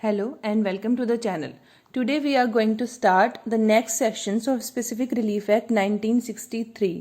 Hello and welcome to the channel. Today we are going to start the next sections of Specific Relief Act 1963.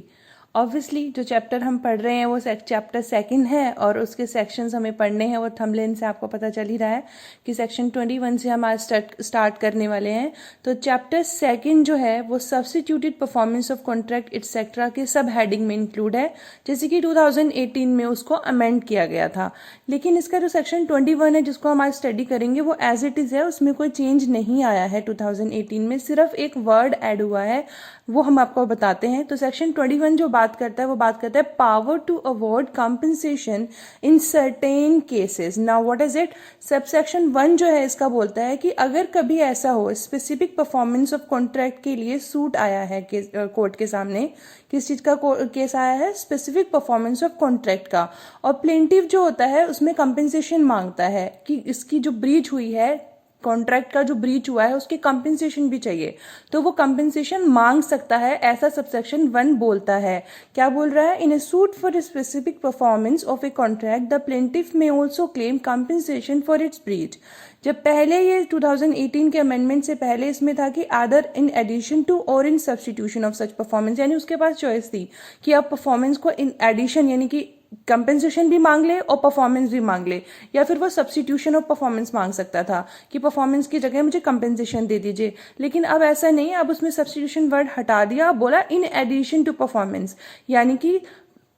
Obviously जो chapter हम पढ़ रहे हैं वो chapter second है और उसके सेक्शंस हमें पढ़ने हैं। वो थंबनेल से आपको पता चल ही रहा है कि सेक्शन 21 से हम आज स्टार्ट करने वाले हैं। तो चैप्टर सेकंड जो है वो substituted performance of contract etcetera के सब हेडिंग में इंक्लूड है, जैसे कि 2018 में उसको अमेंड किया गया था। लेकिन इसका जो सेक्शन 21 है जिसको हम आज स्टडी करेंगे वो एज इट इज़ है, उसमें कोई चेंज नहीं आया है। 2018 में सिर्फ एक वर्ड ऐड हुआ है, वो हम आपको बताते हैं। तो सेक्शन 21 जो बात करता है वो बात करता है power to award compensation in certain cases. Now what is it? Subsection 1 जो है इसका बोलता है कि अगर कभी ऐसा हो स्पेसिफिक परफॉर्मेंस ऑफ कॉन्ट्रैक्ट के लिए सूट आया है कोर्ट के सामने, किस चीज का केस आया है? स्पेसिफिक परफॉर्मेंस ऑफ कॉन्ट्रैक्ट का, और प्लेंटिव जो होता है उसमें कंपनसेशन मांगता है कि इसकी जो ब्रीच हुई है, कॉन्ट्रैक्ट का जो ब्रीच हुआ है उसकी कंपनसेशन भी चाहिए, तो वो कंपनसेशन मांग सकता है, ऐसा सबसेक्शन 1 बोलता है। क्या बोल रहा है? In a suit for a specific performance of a contract the plaintiff may also claim compensation for its breach. जब पहले ये 2018 के अमेंडमेंट से पहले इसमें था कि आदर इन एडिशन टू और इन सब्स्टिट्यूशन ऑफ सच परफॉर्मेंस, यानी उसके पास चॉइस थी कि आप परफॉर्मेंस को इन एडिशन यानी कि कंपेंसेशन भी मांग ले और परफॉर्मेंस भी मांग ले, या फिर वो सब्स्टिट्यूशन ऑफ परफॉर्मेंस मांग सकता था कि परफॉर्मेंस की जगह मुझे कंपेंसेशन दे दीजिए। लेकिन अब ऐसा नहीं है, अब उसमें सब्स्टिट्यूशन वर्ड हटा दिया, बोला इन एडिशन टू परफॉर्मेंस, यानी कि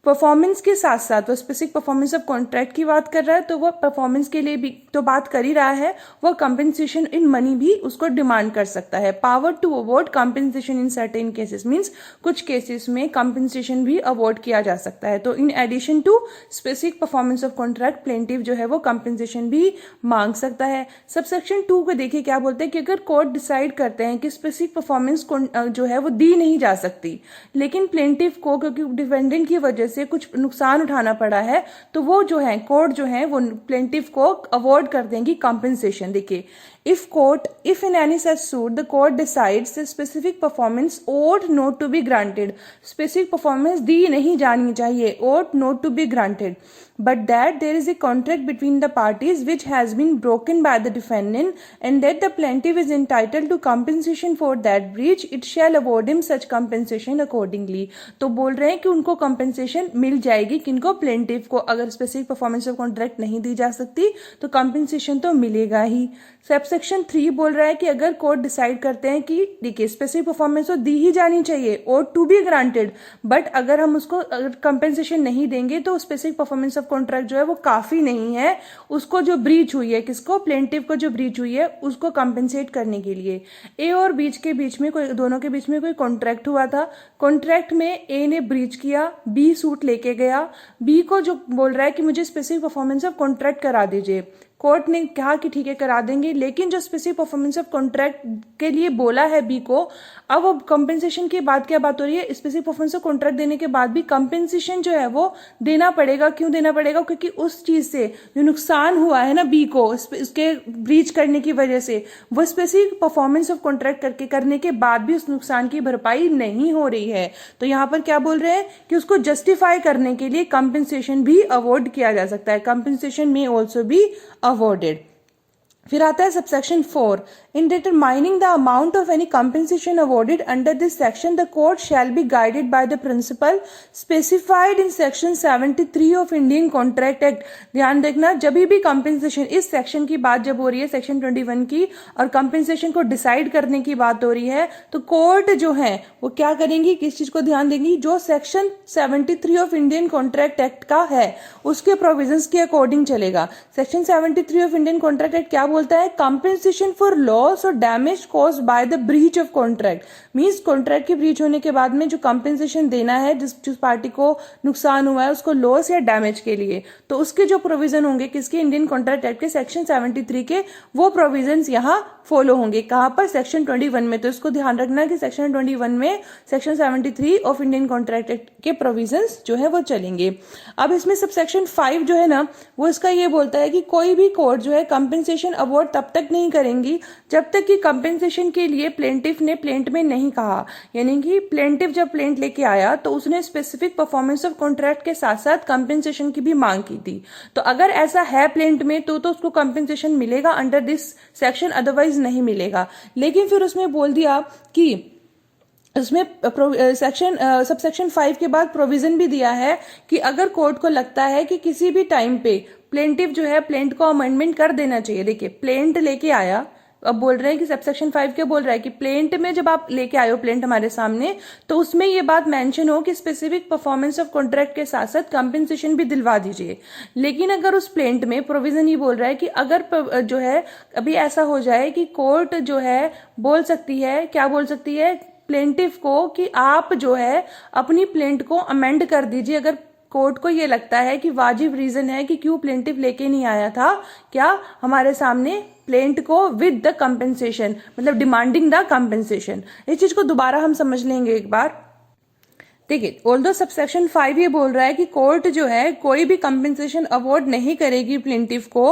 परफॉर्मेंस के साथ साथ वो स्पेसिफिक परफॉर्मेंस ऑफ कॉन्ट्रैक्ट की बात कर रहा है, तो वो परफॉर्मेंस के लिए भी तो बात कर ही रहा है, वो कंपेंसेशन इन मनी भी उसको डिमांड कर सकता है। Power to award compensation in certain cases means कुछ केसेस में कंपेंसेशन भी अवॉर्ड किया जा सकता है। तो in addition to specific performance of contract plaintiff जो है वो कंपेंसेशन भी मांग सकता है। सबसेक्शन 2 को देखिए क्या बोलते हैं कि अगर कोर्ट डिसाइड करते हैं कि स्पेसिफिक परफॉर्मेंस जो है वो दी नहीं जा सकती, लेकिन प्लेंटिव को क्योंकि डिफेंडेंट की वजह से कुछ नुकसान उठाना पड़ा है, तो वो जो है कोर्ट जो है वो प्लेंटिव को अवॉर्ड कर देंगी कंपेंसेशन। देखिए, if in any such suit the court decides that specific performance ought not to be granted, specific performance दी नहीं जानी चाहिए, ought not to be granted, but that there is a contract between the parties which has been broken by the defendant and that the plaintiff is entitled to compensation for that breach, it shall award him such compensation accordingly। तो बोल रहे हैं कि उनको compensation मिल जाएगी, किनको? Plaintiff को। अगर स्पेसिफिक परफॉर्मेंस ऑफ कॉन्ट्रैक्ट नहीं दी जा सकती तो compensation तो मिलेगा ही। सबसेक्शन 3 बोल रहा है कि अगर कोर्ट डिसाइड करते हैं कि देखिए स्पेसिफिक परफॉर्मेंस तो दी ही जानी चाहिए और टू बी ग्रांटेड, बट अगर हम उसको कंपेंसेशन नहीं देंगे तो स्पेसिफिक परफॉर्मेंस ऑफ कॉन्ट्रैक्ट जो है वो काफी नहीं है, उसको जो ब्रीच हुई है, किसको? प्लेंटिव को जो ब्रीच हुई है उसको कंपेंसेट करने के लिए। ए और बीच के बीच में कोई, दोनों के बीच में कोई कॉन्ट्रैक्ट हुआ था, कॉन्ट्रैक्ट में ए ने ब्रीच किया, बी सूट लेके गया, बी को जो बोल रहा है कि मुझे स्पेसिफिक परफॉर्मेंस ऑफ कॉन्ट्रैक्ट करा दीजिए। कोर्ट ने कहा कि ठीक है करा देंगे, लेकिन जो स्पेसिफिक परफॉर्मेंस ऑफ कॉन्ट्रैक्ट के लिए बोला है बी को, अब कंपेंसेशन की बात क्या बात हो रही है? स्पेसिफिक परफॉर्मेंस ऑफ कॉन्ट्रैक्ट देने के बाद भी कंपेंसेशन जो है वो देना पड़ेगा। क्यों देना पड़ेगा? क्योंकि उस चीज से जो नुकसान हुआ है ना बी को उसके ब्रीच करने की वजह से, वो स्पेसिफिक परफॉर्मेंस ऑफ कॉन्ट्रैक्ट करने के बाद भी उस नुकसान की भरपाई नहीं हो रही है। तो यहाँ पर क्या बोल रहे हैं कि उसको जस्टिफाई करने के लिए कंपेंसेशन भी अवॉर्ड किया जा सकता है। कंपेंसेशन में ऑल्सो भी अवॉर्डेड। फिर आता है subsection 4, in determining the amount of any compensation awarded under this section the court shall be guided by the principle specified in section 73 of Indian Contract Act। ध्यान देखना, जब भी कंपेंसेशन, इस सेक्शन की बात जब हो रही है सेक्शन 21 की, और कंपेंसेशन को डिसाइड करने की बात हो रही है, तो कोर्ट जो है वो क्या करेंगी, किस चीज को ध्यान देंगी? जो section 73 of Indian contract act का है उसके प्रोविजंस के अकॉर्डिंग चलेगा। Section 73 of Indian contract act क्या बोलता है? कंपेंसेशन फॉर लॉस और damage caused by the breach of contract, means contract की ब्रीच होने के बाद में जो कंपेंसेशन देना है जिस पार्टी को नुकसान हुआ है उसको लॉस या डैमेज के लिए, तो उसके जो प्रोविजन होंगे किसके? इंडियन कॉन्ट्रैक्ट एक्ट के सेक्शन 73 के, वो प्रोविजंस यहाँ फॉलो होंगे। कहां पर? सेक्शन 21 में। तो इसको ध्यान रखना कि सेक्शन 21 में section 73 of Indian contract act के प्रोविजंस जो है वो चलेंगे। अब इसमें सबसेक्शन 5 जो है ना वो इसका ये बोलता है कि कोई भी कोर्ट जो है कंपेंसेशन अवॉर्ड तब तक नहीं करेंगी जब तक कि कंपेंसेशन के लिए प्लेंटिफ ने प्लेंट में नहीं कहा। यानी कि प्लेंटिफ जब प्लेंट लेके आया तो उसने स्पेसिफिक परफॉर्मेंस ऑफ कॉन्ट्रैक्ट के साथ साथ कंपेंसेशन की भी मांग की थी। तो अगर ऐसा है प्लेंट में तो उसको कंपेंसेशन मिलेगा अंडर दिस सेक्शन, अदरवाइज नहीं मिलेगा। लेकिन फिर उसमें बोल दिया कि उसमें सबसेक्शन 5 के बाद प्रोविजन भी दिया है कि अगर कोर्ट को लगता है कि किसी भी टाइम पे प्लेंटिफ जो है प्लेंट को अमेंडमेंट कर देना चाहिए। देखिए प्लेंट लेके आया, अब बोल रहे हैं कि सबसेक्शन 5 के बोल रहा है कि प्लेंट में जब आप लेके आए हो प्लेंट हमारे सामने तो उसमें ये बात मेंशन हो कि स्पेसिफिक परफॉर्मेंस ऑफ कॉन्ट्रैक्ट के साथ साथ कंपेंसेशन भी दिलवा दीजिए। लेकिन अगर उस प्लेंट में प्रोविजन ये बोल रहा है कि अगर जो है अभी ऐसा हो जाए कि कोर्ट जो है बोल सकती है, क्या बोल सकती है प्लेंटिफ को कि आप जो है अपनी प्लेंट को अमेंड कर दीजिए, अगर कोर्ट को ये लगता है कि वाजिब रीजन है कि क्यों प्लेंटिफ लेके नहीं आया था क्या हमारे सामने प्लेंट को विद द कंपेंसेशन, मतलब डिमांडिंग द कंपेंसेशन। इस चीज को दोबारा हम समझ लेंगे एक बार। देखिए ऑल्दो सबसेक्शन 5 ये बोल रहा है कि कोर्ट जो है कोई भी कंपेंसेशन अवॉर्ड नहीं करेगी प्लेंटिफ को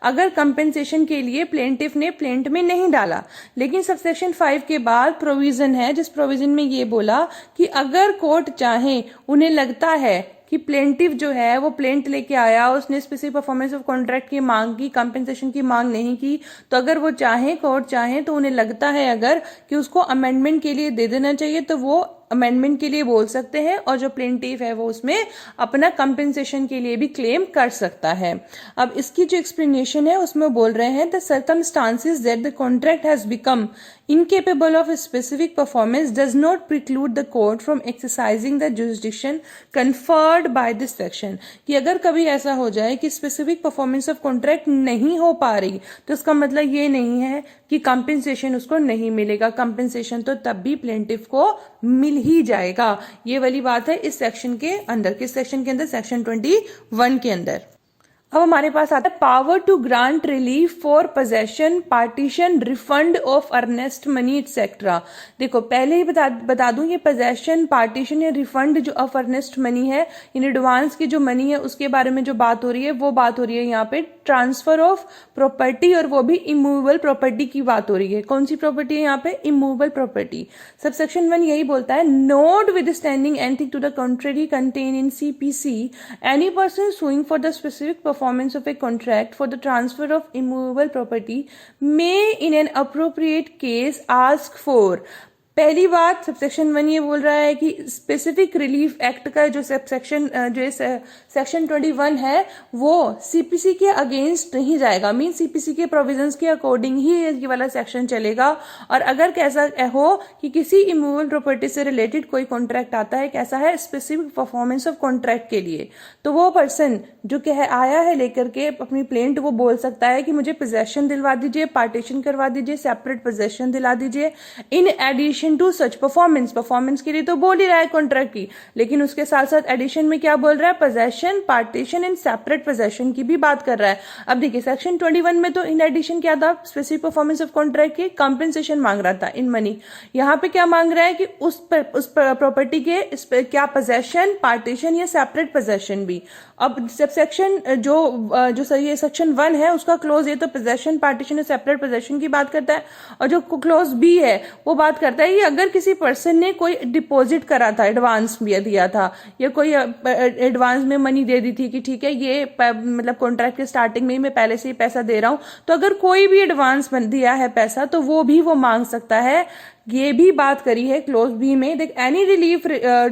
अगर कंपेंसेशन के लिए प्लेंटिफ ने प्लेंट में नहीं डाला। लेकिन सबसेक्शन 5 के बाद प्रोविजन है जिस प्रोविजन में ये बोला कि अगर कोर्ट चाहे, उन्हें लगता है कि प्लेंटिफ जो है वो प्लेंट लेके आया, उसने स्पेसिफिक परफॉर्मेंस ऑफ कॉन्ट्रैक्ट की मांग की, कंपेंसेशन की मांग नहीं की, तो अगर वो चाहे, कोर्ट चाहे तो उन्हें लगता है अगर कि उसको अमेंडमेंट के लिए दे देना चाहिए तो वो अमेंडमेंट के लिए बोल सकते हैं और जो प्लेंटिफ है वो उसमें अपना कंपेंसेशन के लिए भी क्लेम कर सकता है। अब इसकी जो एक्सप्लेनेशन है उसमें बोल रहे हैं the circumstances that the contract has become incapable of a specific performance does not preclude the court from exercising the jurisdiction conferred by this section। कि अगर कभी ऐसा हो जाए कि स्पेसिफिक परफॉर्मेंस ऑफ कॉन्ट्रैक्ट नहीं हो पा रही तो इसका मतलब ये नहीं है कि कंपेंसेशन उसको नहीं मिलेगा, कंपेंसेशन तो तब भी प्लेंटिफ को मिल ही जाएगा। ये वाली बात है इस सेक्शन के अंदर। किस सेक्शन के अंदर? सेक्शन 21 के अंदर। अब हमारे पास आता है power to grant relief for possession, partition, refund of earnest money etcetera. देखो पहले ही बता दूं ये पोजेशन, पार्टीशन या रिफंड जो ऑफ अर्नेस्ट मनी है, इन एडवांस की जो मनी है उसके बारे में जो बात हो रही है वो बात हो रही है यहाँ पे ट्रांसफर ऑफ प्रॉपर्टी, और वो भी इमूवेबल प्रॉपर्टी की बात हो रही है। कौन सी प्रॉपर्टी है यहाँ पे? Immovable property. सबसेक्शन 1 यही बोलता है notwithstanding anything to the contrary contained in CPC any person suing for the specific performance of a contract for the transfer of immovable property may in an appropriate case ask for। पहली बात subsection 1 ये बोल रहा है कि specific relief act का जो section 21 है वो सीपीसी के अगेंस्ट नहीं जाएगा, मीन सीपीसी के प्रोविजंस के अकॉर्डिंग ही ये वाला सेक्शन चलेगा। और अगर कैसा हो कि किसी इमूवेबल प्रॉपर्टी से रिलेटेड कोई कॉन्ट्रैक्ट आता है, कैसा है स्पेसिफिक परफॉर्मेंस ऑफ कॉन्ट्रैक्ट के लिए, तो वो पर्सन जो आया है लेकर के अपनी प्लेंट, वो बोल सकता है कि मुझे पोजेशन दिलवा दीजिए, पार्टीशन करवा दीजिए, सेपरेट पोजेशन दिला दीजिए। In addition to such performance के लिए तो बोल ही रहा है कॉन्ट्रैक्ट की, लेकिन उसके साथ साथ एडिशन में क्या बोल रहा है? Possession, partition and separate possession की भी बात कर रहा है। अब देखिए सेक्शन 21 में तो इन एडिशन क्या था? स्पेसिफिक परफॉर्मेंस ऑफ कॉन्ट्रैक्ट की कंपेंसेशन मांग रहा था इन मनी। यहाँ पे क्या मांग रहा है कि उस प्रॉपर्टी के क्या पोजेशन, पार्टीशन या सेपरेट पोजेशन भी। अब सबसेक्शन जो ये सेक्शन 1 है उसका क्लोज ये तो पोजेशन, पार्टीशन और सेपरेट पोजेशन की बात करता है, और जो क्लोज बी है वो बात करता है कि अगर किसी पर्सन ने कोई डिपॉजिट करा था, एडवांस दिया था, या कोई एडवांस में मनी दे दी थी कि ठीक है ये मतलब कॉन्ट्रैक्ट के स्टार्टिंग में ही मैं पहले से ही पैसा दे रहा हूं, तो अगर कोई भी एडवांस दिया है पैसा तो वो मांग सकता है। ये भी बात करी है क्लोज बी में। देख any relief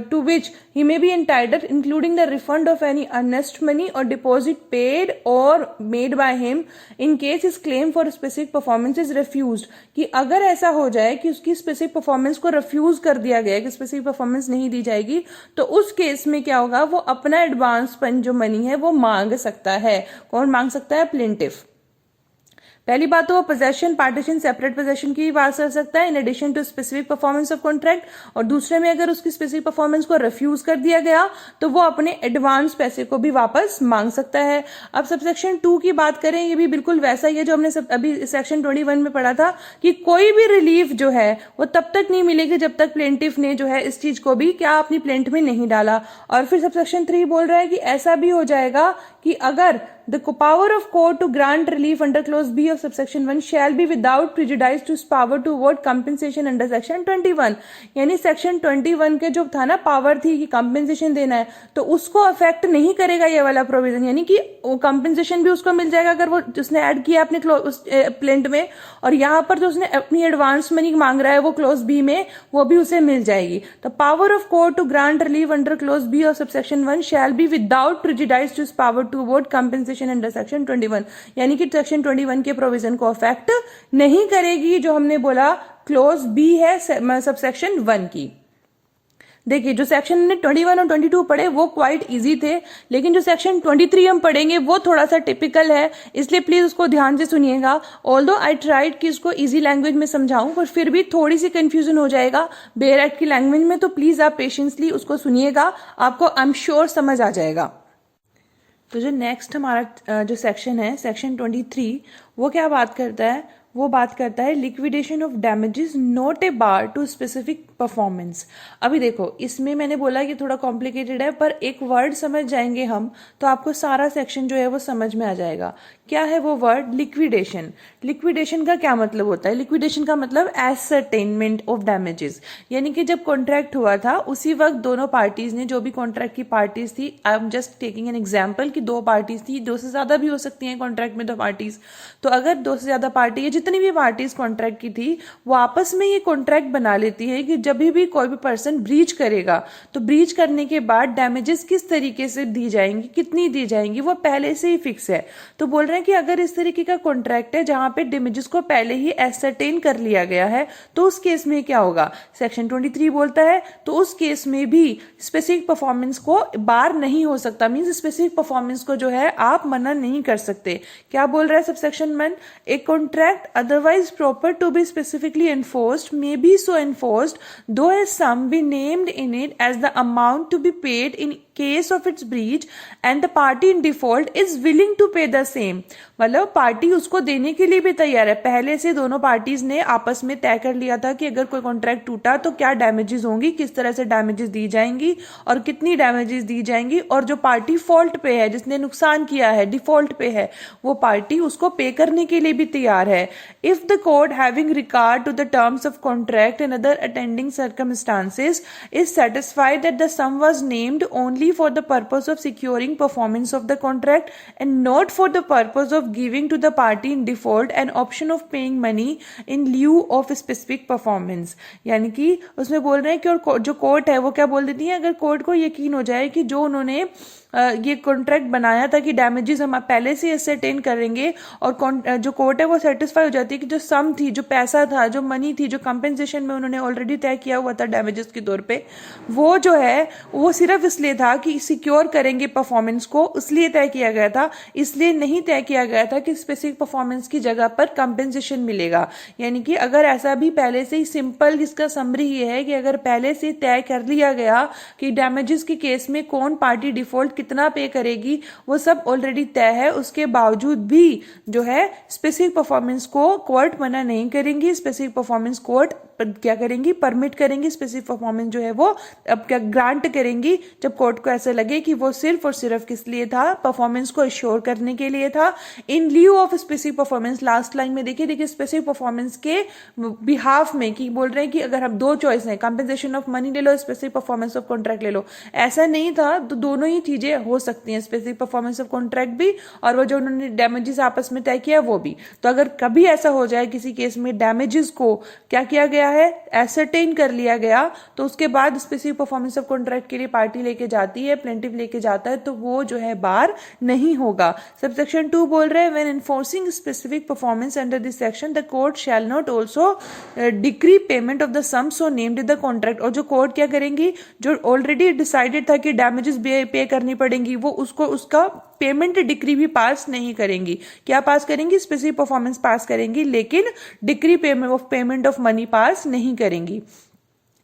to which he may be entitled including the refund of any earnest money और डिपॉजिट पेड और made by him in case his claim for specific performance is refused. कि अगर ऐसा हो जाए कि उसकी स्पेसिफिक परफॉर्मेंस को रिफ्यूज कर दिया गया कि स्पेसिफिक परफॉर्मेंस नहीं दी जाएगी, तो उस केस में क्या होगा? वो अपना एडवांस जो मनी है वो मांग सकता है। कौन मांग सकता है? प्लेंटिफ। पहली बात तो वो पोजेशन, पार्टीशन, सेपरेट पोजेशन की बात कर सकता है in addition to specific performance of contract, और दूसरे में अगर उसकी स्पेसिफिक परफॉर्मेंस को रिफ्यूज कर दिया गया तो वो अपने एडवांस पैसे को भी वापस मांग सकता है। अब सबसेक्शन 2 की बात करें, ये भी बिल्कुल वैसा ही है जो हमने अभी सेक्शन 21 में पढ़ा था कि कोई भी रिलीफ जो है वो तब तक नहीं मिलेगी जब तक प्लेंटिफ ने जो है इस चीज को भी क्या अपनी प्लेंट में नहीं डाला। और फिर सबसेक्शन 3 बोल रहा है कि ऐसा भी हो जाएगा कि अगर the power of court to grant relief under clause B of subsection 1 shall be without prejudice to power to award compensation under section 21। यानी सेक्शन 21 के जो था ना पावर थी कि कंपेंसेशन देना है, तो उसको अफेक्ट नहीं करेगा ये वाला प्रोविजन, यानी कि वो कंपेंसेशन भी उसको मिल जाएगा अगर वो उसने ऐड किया अपने प्लेंट में, और यहाँ पर जो उसने अपनी एडवांस मनी मांग रहा है वो क्लोज बी में, वो भी उसे मिल जाएगी। तो power of court to grant relief under clause B of subsection 1 shall be without prejudice to power to award compensation under section 21, यानी कि सेक्शन 21 के प्रोविजन को अफेक्ट नहीं करेगी जो हमने बोला क्लोज बी है सबसेक्शन 1 की। देखिए जो सेक्शन हमने 21 और 22 पढ़े वो क्वाइट इजी थे, लेकिन जो सेक्शन 23 हम पढ़ेंगे वो थोड़ा सा टिपिकल है, इसलिए प्लीज उसको ध्यान से सुनिएगा। ऑल्दो आई ट्राइड कि इसको इजी लैंग्वेज में समझाऊं, पर फिर भी थोड़ी सी कंफ्यूजन हो जाएगा बेयर एक्ट की लैंग्वेज में, तो प्लीज आप पेशेंसली उसको सुनिएगा, आपको आई एम श्योर समझ आ जाएगा। तो जो नेक्स्ट हमारा जो सेक्शन है सेक्शन 23, वो क्या बात करता है, वो बात करता है liquidation of damages not a bar to specific performance. अभी देखो इसमें मैंने बोला कि थोड़ा कॉम्प्लिकेटेड है, पर एक वर्ड समझ जाएंगे हम तो आपको सारा सेक्शन जो है वो समझ में आ जाएगा। क्या है वो वर्ड? लिक्विडेशन। लिक्विडेशन का क्या मतलब होता है? लिक्विडेशन का मतलब एसरटेनमेंट ऑफ डैमेजेस, यानी कि जब कॉन्ट्रैक्ट हुआ था उसी वक्त दोनों पार्टीज ने, जो भी कॉन्ट्रैक्ट की पार्टीज थी, I am just taking an example कि 2 पार्टीज थी, 2 से ज्यादा भी हो सकती हैं कॉन्ट्रैक्ट में 2 पार्टीज, तो अगर 2 से ज्यादा पार्टी, जितनी भी पार्टीज कॉन्ट्रैक्ट की थी वो आपस में ये कॉन्ट्रैक्ट बना लेती है कि जब भी कोई भी पर्सन ब्रीच करेगा तो ब्रीच करने के बाद डैमेजेस किस तरीके से दी जाएंगी, कितनी दी जाएंगी, वो पहले से ही फिक्स है। तो बोल रहे हैं कि अगर इस तरीके का कॉन्ट्रैक्ट है जहां पे डैमेजेस को पहले ही एसरटेन कर लिया गया है, तो उस केस में क्या होगा? सेक्शन 23 बोलता है तो उस केस में भी स्पेसिफिक परफॉर्मेंस को बार नहीं हो सकता, मींस स्पेसिफिक परफॉर्मेंस को जो है आप मना नहीं कर सकते। क्या बोल रहा है subsection 1? A contract otherwise proper to be specifically enforced may be so enforced though a sum be named in it as the amount to be paid in case of its breach and the party in default is willing to pay the same। मतलब party उसको देने के लिए भी तैयार है, पहले से दोनों पार्टीज ने आपस में तय कर लिया था कि अगर कोई कॉन्ट्रैक्ट टूटा तो क्या डैमेजेस होंगी, किस तरह से डैमेजेस दी जाएंगी और कितनी डैमेजेस दी जाएंगी, और जो पार्टी फॉल्ट पे है, जिसने नुकसान किया है, डिफॉल्ट पे है, वो पार्टी उसको पे करने के लिए भी तैयार है। If the court having regard to the terms of contract and other attending circumstances is satisfied that the sum was named only for the purpose of securing performance of the contract and not for the purpose of giving to the party in default an option of paying money in lieu of specific performance, यानी कि उसमें बोल रहे हैं कि जो court है वो क्या बोल देती है, अगर कोर्ट को यकीन हो जाए कि जो उन्होंने ये कॉन्ट्रैक्ट बनाया था कि डैमेजेस हम पहले से एसरटेन करेंगे, और जो कोर्ट है वो सेटिस्फाई हो जाती है कि जो सम थी, जो पैसा था, जो मनी थी, जो कंपेंसेशन में उन्होंने ऑलरेडी तय किया हुआ था डैमेजेस के तौर पे, वो जो है वो सिर्फ इसलिए था कि सिक्योर करेंगे परफॉर्मेंस को, इसलिए तय किया गया था, इसलिए नहीं तय किया गया था कि स्पेसिफिक परफॉर्मेंस की जगह पर कंपेंसेशन मिलेगा। यानी कि अगर ऐसा भी पहले से ही, सिंपल इसका समरी ये है कि अगर पहले से तय कर लिया गया कि डैमेजेस के केस में कौन पार्टी डिफॉल्ट कितना पे करेगी, वो सब ऑलरेडी तय है, उसके बावजूद भी जो है स्पेसिफिक परफॉर्मेंस को कोर्ट मना नहीं करेंगी, स्पेसिफिक परफॉर्मेंस कोर्ट क्या करेंगी, परमिट करेंगी, स्पेसिफिक परफॉर्मेंस जो है वो अब क्या ग्रांट करेंगी जब कोर्ट को ऐसा लगे कि वो सिर्फ और सिर्फ किस लिए था, परफॉर्मेंस को एश्योर करने के लिए था। In lieu of specific performance, last line में देखिए स्पेसिफिक परफॉर्मेंस के बिहाफ में कि बोल रहे हैं कि अगर हम 2 चॉइस है, कंपेंसेशन ऑफ मनी ले लो, स्पेसिफिक परफॉर्मेंस ऑफ कॉन्ट्रैक्ट ले लो, ऐसा नहीं था, तो दोनों ही चीजें हो सकती हैं, स्पेसिफिक परफॉर्मेंस ऑफ कॉन्ट्रैक्ट भी और वो जो उन्होंने डैमेजेस आपस में तय किया वो भी। तो अगर कभी ऐसा हो जाए किसी केस में डैमेजेस को क्या किया गया है, एसरटेन कर लिया गया, तो उसके बाद स्पेसिफिक परफॉर्मेंस ऑफ कॉन्ट्रैक्ट के लिए पार्टी लेके जाती है, प्लेंटिफ लेके जाता है, तो वो जो है बार नहीं होगा। सबसेक्शन 2 बोल रहे हैं when enforcing specific performance under this section the court shall not also decree payment of the sum so named in the contract. और जो कोर्ट क्या करेंगी, जो ऑलरेडी डिसाइडेड था कि डैमेजेस पे करनी पड़ेंगी, वो उसको उसका पेमेंट डिक्री भी पास नहीं करेंगी। क्या पास करेंगी? स्पेसिफिक परफॉर्मेंस पास करेंगी, लेकिन डिक्री पेमेंट ऑफ मनी पास नहीं करेंगी।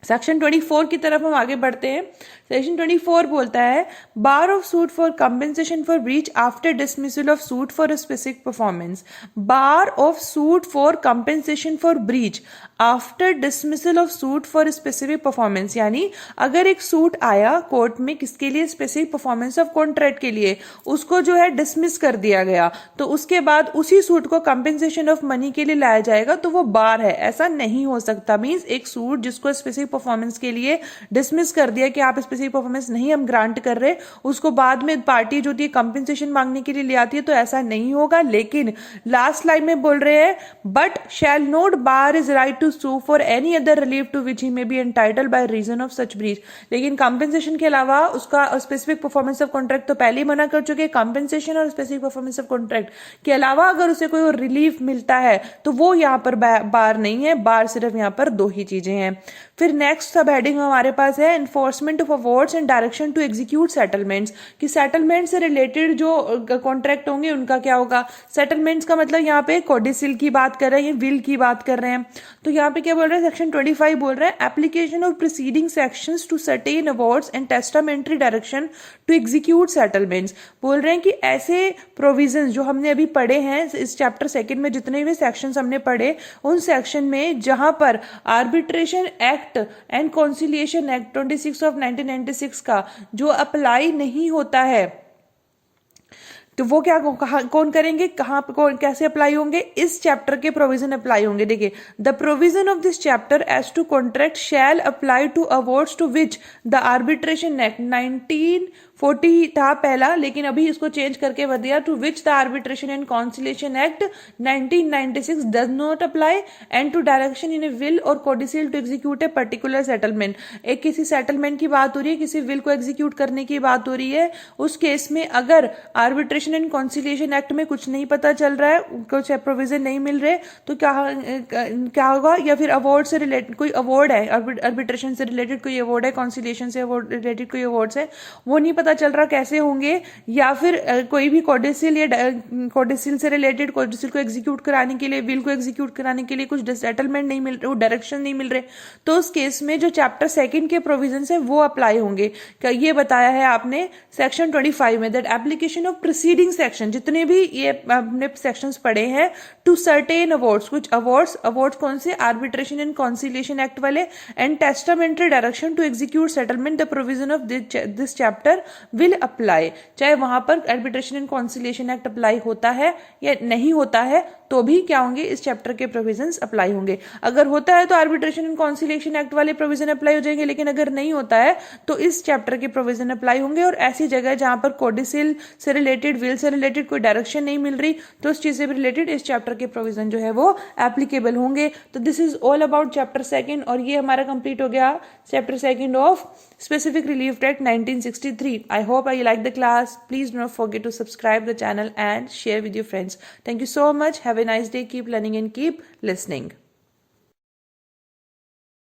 सेक्शन 24 की तरफ हम आगे बढ़ते हैं। सेक्शन 24 बोलता है bar of suit for compensation for breach after dismissal of suit for a specific performance. Bar of suit for compensation for breach after dismissal of suit for specific performance, यानी अगर एक सूट आया court में किसके लिए, specific performance of contract के लिए, उसको जो है डिसमिस कर दिया गया, तो उसके बाद उसी सूट को कंपेंसेशन ऑफ मनी के लिए लाया जाएगा, तो वो बार है। ऐसा नहीं हो सकता। मींस एक सूट जिसको स्पेसिफिक परफॉर्मेंस के लिए डिसमिस कर दिया कि आप स्पेसिफिक परफॉर्मेंस नहीं हम ग्रांट कर रहे, उसको बाद में पार्टी जो थी कंपेंसेशन मांगने के लिए ले आती है, तो ऐसा नहीं होगा। लेकिन लास्ट लाइन में बोल रहे हैं but shall not bar his right to sue for any other relief to which he may be entitled by reason of such breach। लेकिन कंपेंसेशन के अलावा उसका स्पेसिफिक परफॉर्मेंस ऑफ कॉन्ट्रैक्ट तो पहले ही मना कर चुके हैं। कंपेंसेशन और स्पेसिफिक परफॉर्मेंस ऑफ कॉन्ट्रैक्ट के अलावा अगर उसे कोई रिलीफ मिलता है तो वो यहाँ पर बार नहीं है। बार सिर्फ यहाँ पर दो ही चीजें हैं। फिर नेक्स्ट सब हेडिंग हमारे पास है enforcement of awards and direction to execute settlements, कि सेटलमेंट से रिलेटेड जो कॉन्ट्रैक्ट होंगे उनका क्या होगा। सेटलमेंट्स का मतलब यहाँ पे कोडिसिल की बात कर रहे हैं, विल की बात कर रहे हैं। तो यहाँ पे क्या बोल रहे हैं, सेक्शन 25 बोल रहे हैं application of preceding sections to certain awards and testamentary direction to execute settlements. बोल रहे हैं कि ऐसे प्रोविजंस जो हमने अभी पढ़े हैं इस चैप्टर सेकंड में, जितने भी सेक्शंस हमने पढ़े उन सेक्शन में जहां पर arbitration act and conciliation act 26 of 1996 का जो अप्लाई नहीं होता है, तो वो क्या कौन करेंगे, कहाँ कौन कैसे अप्लाई होंगे, इस चैप्टर के प्रोविजन अप्लाई होंगे। देखिए the provision of this chapter as to contract shall apply to awards to which the arbitration act 1940 था पहला, लेकिन अभी इसको चेंज करके बता दिया to which the arbitration and conciliation act 1996 does not apply and to direction in a will और codicil to execute a particular settlement. एक किसी सेटलमेंट की बात हो रही है, किसी विल को एग्जीक्यूट करने की बात हो रही है, उस केस में अगर आर्बिट्रेशन एंड कॉन्सिलिएशन एक्ट में कुछ नहीं पता चल रहा है, कुछ प्रोविजन नहीं मिल रहे, तो क्या होगा, या फिर अवार्ड से रिलेटेड कोई अवार्ड है, आर्बिट्रेशन से रिलेटेड कोई अवार्ड है, कॉन्सिलिएशन से रिलेटेड कोई अवार्ड्स है, वो नहीं पता चल रहा कैसे होंगे, या फिर कोई भी कोडिसिल या कोडिसिल से रिलेटेड कोडिसिल को एग्जीक्यूट कराने के लिए, विल को एग्जीक्यूट कराने के लिए कुछ सेटलमेंट नहीं मिल रहे, वो डायरेक्शन नहीं मिल रहे, तो उस केस में जो चैप्टर सेकंड के प्रोविजन है वो अप्लाई होंगे। ये बताया है आपने सेक्शन 25 में that application of proceeding section, जितने भी ये आपने सेक्शंस पढ़े हैं, टू सर्टेन अवार्ड्स, कुछ अवार्ड्स कौन से, आर्बिट्रेशन एंड कॉन्सिलिएशन एक्ट वाले, and testamentary direction to execute settlement, the provision of this chapter will apply. चाहे वहां पर arbitration and conciliation act apply होता है या नहीं होता है, तो भी क्या होंगे, इस चैप्टर के प्रोविजंस अप्लाई होंगे। अगर होता है तो आर्बिट्रेशन एंड कॉन्सिलिएशन एक्ट वाले प्रोविजन अप्लाई हो जाएंगे, लेकिन अगर नहीं होता है तो इस चैप्टर के प्रोविजन अप्लाई होंगे। और ऐसी जगह जहां पर कोडिसिल से रिलेटेड, विल से रिलेटेड कोई डायरेक्शन नहीं मिल रही, तो उस चीज से रिलेटेड इस चैप्टर के प्रोविजन जो है वो एप्लीकेबल होंगे। तो this is all about chapter second, और ये हमारा कंप्लीट हो गया chapter second of specific relief act 1963. I hope you like the class. Please do not forget to subscribe the channel and share with your friends. Thank you so much. Have a nice day. Keep learning and keep listening.